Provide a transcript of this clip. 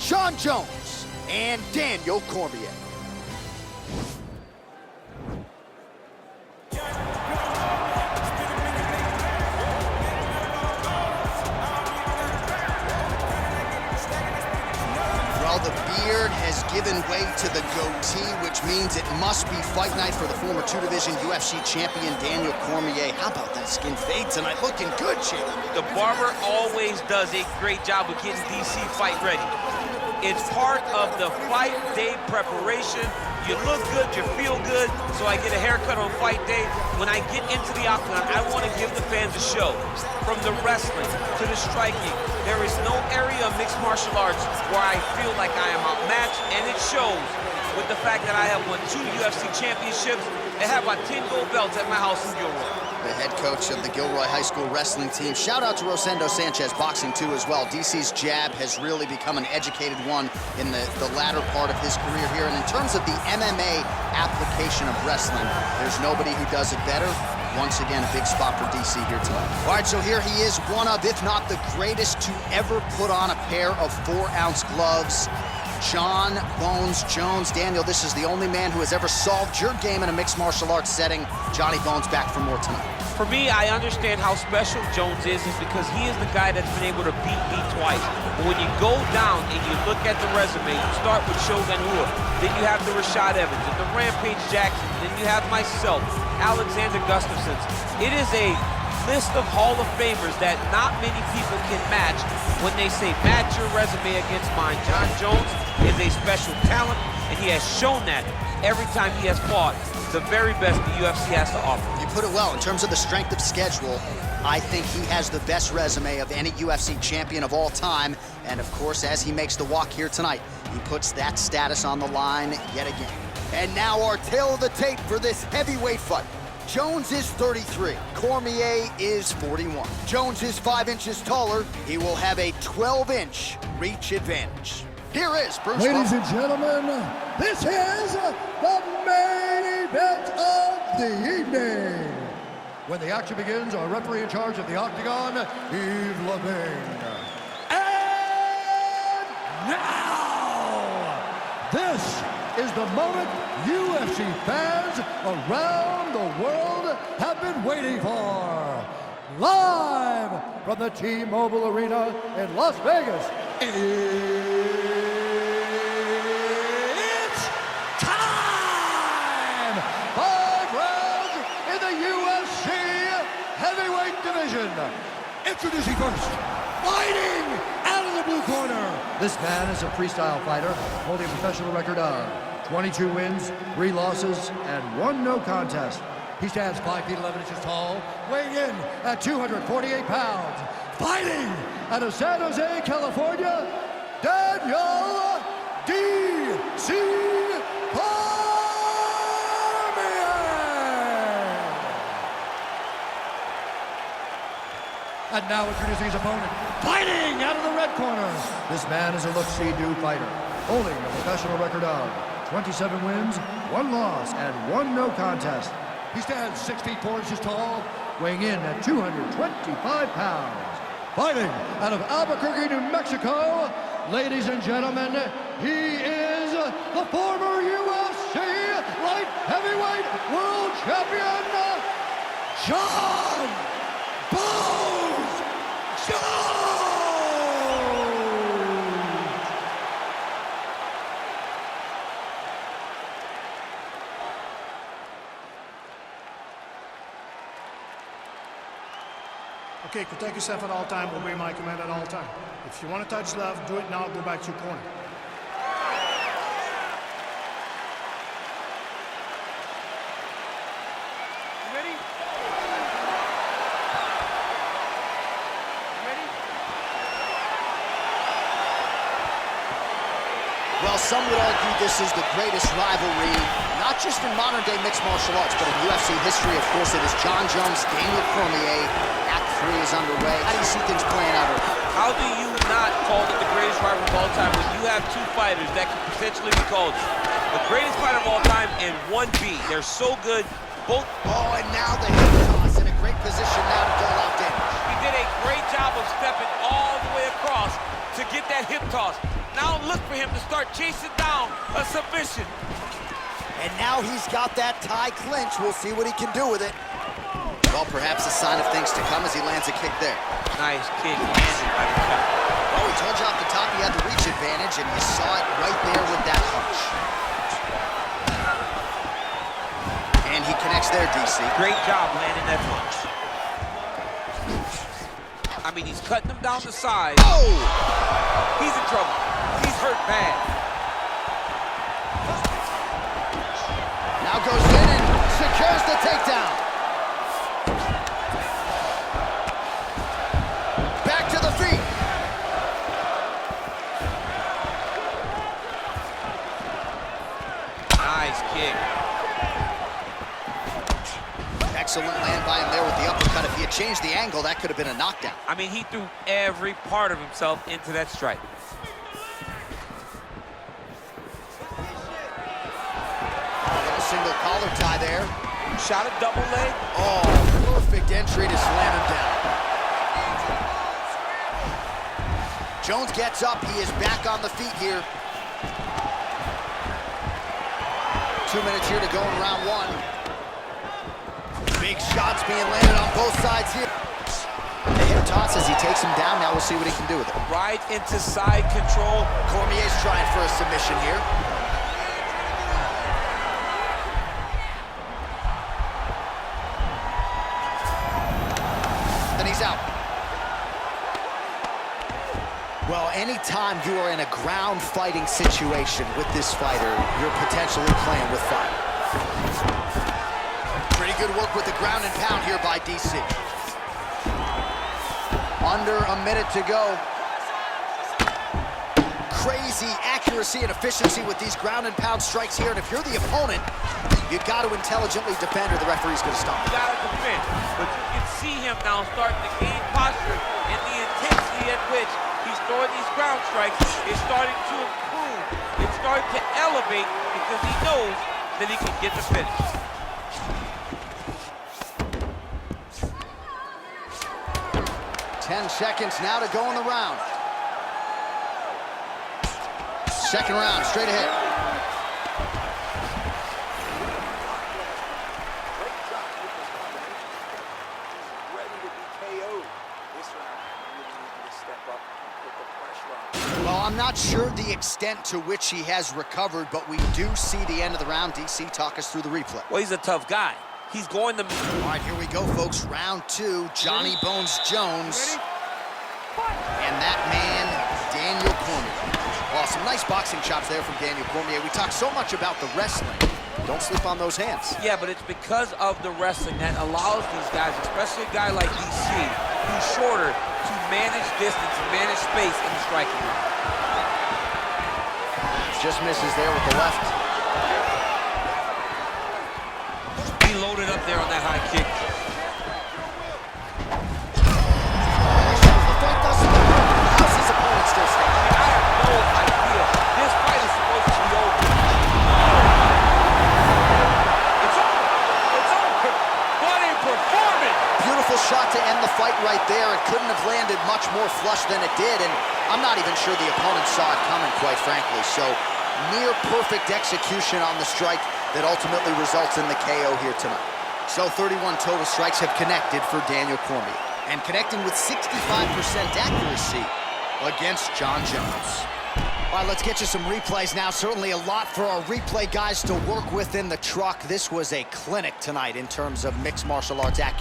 Jon Jones and Daniel Cormier. Well, the beard has given way to the goatee, which means it must be fight night for the former two-division UFC champion Daniel Cormier. How about that skin fade tonight? Looking good, champ. The barber always does a great job of getting DC fight ready. It's part of the fight day preparation. You look good, you feel good, so I get a haircut on fight day. When I get into the octagon, I want to give the fans a show. From the wrestling to the striking, there is no area of mixed martial arts where I feel like I am outmatched, and it shows with the fact that I have won 2 UFC championships and have my 10 gold belts at my house in Gilroy. The head coach of the Gilroy High School wrestling team. Shout out to Rosendo Sanchez Boxing too as well. DC's jab has really become an educated one in the latter part of his career here. And in terms of the MMA application of wrestling, there's nobody who does it better. Once again, a big spot for DC here tonight. All right, so here he is, one of, if not the greatest to ever put on a pair of 4-ounce gloves. Jon Bones Jones. Daniel, this is the only man who has ever solved your game in a mixed martial arts setting. Johnny Bones back for more tonight. For me, I understand how special Jones is because he is the guy that's been able to beat me twice. But when you go down and you look at the resume, you start with Shogun Rua, then you have the Rashad Evans, and the Rampage Jackson, then you have myself, Alexander Gustafsson. It is a list of Hall of Famers that not many people can match when they say match your resume against mine. Jon Jones is a special talent, and he has shown that every time he has fought the very best the UFC has to offer. You put it well. In terms of the strength of schedule, I think he has the best resume of any UFC champion of all time. And of course, as he makes the walk here tonight, he puts that status on the line yet again. And now our tail of the tape for this heavyweight fight. Jones is 33, Cormier is 41. Jones is 5 inches taller. He will have a 12-inch reach advantage. Here is Bruce. Ladies and gentlemen, this is the main event of the evening. When the action begins, our referee in charge of the octagon, Yves Levine. And now, this is the moment UFC fans around the world have been waiting for. Live from the T-Mobile Arena in Las Vegas, it's time! 5 rounds in the UFC heavyweight division. Introducing first, fighting out of the blue corner. This man is a freestyle fighter holding a professional record of 22 wins, 3 losses, and 1 no contest. He stands 5 feet 11 inches tall, weighing in at 248 pounds. Fighting out of San Jose, California, Daniel D.C. Cormier. And now introducing his opponent, fighting out of the red corner. This man is a look-see-do fighter, holding a professional record of 27 wins, 1 loss, and 1 no contest. He stands 6 feet 4 inches tall, weighing in at 225 pounds. Fighting out of Albuquerque, New Mexico, ladies and gentlemen, he is the former UFC light heavyweight world champion, Jon Bones Jones! Okay, protect yourself at all time, obey my command at all time. If you want to touch left, do it now, go back to your corner. You ready? Ready? Well, some would argue this is the greatest rivalry, not just in modern-day mixed martial arts, but in UFC history. Of course, it is Jon Jones, Daniel Cormier. Act 3 is underway. How do you see things playing out here? How do you not call it the greatest rivalry of all time when you have 2 fighters that could potentially be called the greatest fighter of all time and 1B? They're so good, both. Oh, and now the hip toss in a great position now to dole out damage. He did a great job of stepping all the way across to get that hip toss. Now look for him to start chasing down a submission. And now he's got that tie clinch. We'll see what he can do with it. Well, perhaps a sign of things to come as he lands a kick there. Nice kick landed by the top. Well, we told you off the top he had the reach advantage, and you saw it right there with that punch. And he connects there, DC. Great job landing that punch. I mean, he's cutting him down the side. Oh! He's in trouble. He's hurt bad. Now goes in and secures the takedown. Back to the feet. Nice kick. Excellent land by him there with the uppercut. If he had changed the angle, that could have been a knockdown. I mean, he threw every part of himself into that strike. Single collar tie there. Shot a double leg. Oh, perfect entry to slam him down. Jones gets up. He is back on the feet here. 2 minutes here to go in round one. Big shots being landed on both sides here. The hip toss as he takes him down. Now we'll see what he can do with it. Right into side control. Cormier's trying for a submission here. He's out. Well, anytime you are in a ground fighting situation with this fighter, you're potentially playing with fire. Pretty good work with the ground and pound here by DC. Under a minute to go. Crazy accuracy and efficiency with these ground and pound strikes here. And if you're the opponent, you got to intelligently defend or the referee's going to stop. You got to defend. But you can see him now starting to gain posture, and the intensity at which he's throwing these ground strikes is starting to improve. It's starting to elevate because he knows that he can get the finish. Ten seconds now to go in the round. Second round, straight ahead. Well, I'm not sure the extent to which he has recovered, but we do see the end of the round. DC, talk us through the replay. Well, he's a tough guy. He's going to... All right, here we go, folks. Round two, Johnny Bones Jones. And that man, Daniel Cormier. Well, some nice boxing chops there from Daniel Cormier. We talk so much about the wrestling. Don't sleep on those hands. Yeah, but it's because of the wrestling that allows these guys, especially a guy like DC, who's shorter, to manage distance and manage space in the striking round. Just misses there with the left. He loaded up there on that high kick. How's his opponent still standing? I have no idea. This fight is supposed to be over. It's over. It's over. What a performance. Beautiful shot to end the fight right there. It couldn't have landed much more flush than it did, and I'm not even sure the opponent saw it coming, quite frankly. So near perfect execution on the strike that ultimately results in the KO here tonight. So 31 total strikes have connected for Daniel Cormier, and connecting with 65% accuracy against Jon Jones. All right, let's get you some replays now. Certainly a lot for our replay guys to work with in the truck. This was a clinic tonight in terms of mixed martial arts accuracy.